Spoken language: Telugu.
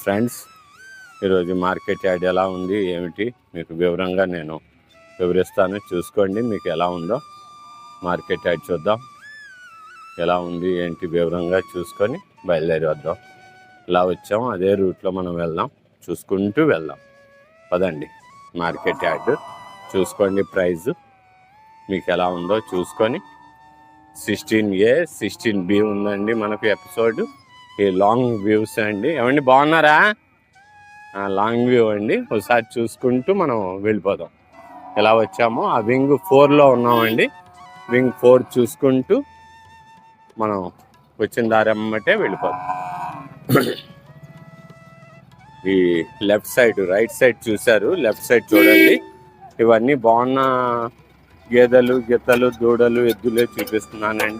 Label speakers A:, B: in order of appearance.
A: ఫ్రెండ్స్, ఈరోజు మార్కెట్ యార్డ్ ఎలా ఉంది ఏమిటి మీకు వివరంగా నేను వివరిస్తాను. చూసుకోండి, మీకు ఎలా ఉందో మార్కెట్ యార్డ్ చూద్దాం. ఎలా ఉంది ఏంటి వివరంగా చూసుకొని బయలుదేరి వద్దాం. ఇలా వచ్చాం, అదే రూట్లో మనం వెళ్దాం, చూసుకుంటూ వెళ్దాం. పదండి, మార్కెట్ యార్డ్ చూసుకోండి. ప్రైజ్ మీకు ఎలా ఉందో చూసుకొని 16A 16B ఉందండి మనకు ఎపిసోడ్. ఈ లాంగ్ వ్యూస్ అండి. ఏమండి బాగున్నారా? లాంగ్ వ్యూ అండి. ఒకసారి చూసుకుంటూ మనం వెళ్ళిపోదాం. ఎలా వచ్చామో ఆ వింగ్ 4లో ఉన్నామండి. వింగ్ 4 చూసుకుంటూ మనం వచ్చిన దారి అమ్మటే వెళ్ళిపోదాం. ఈ లెఫ్ట్ సైడ్ రైట్ సైడ్ చూశారు, లెఫ్ట్ సైడ్ చూడండి. ఇవన్నీ బాగున్న గేదెలు గిత్తలు దూడలు ఎద్దులే చూపిస్తున్నానండి.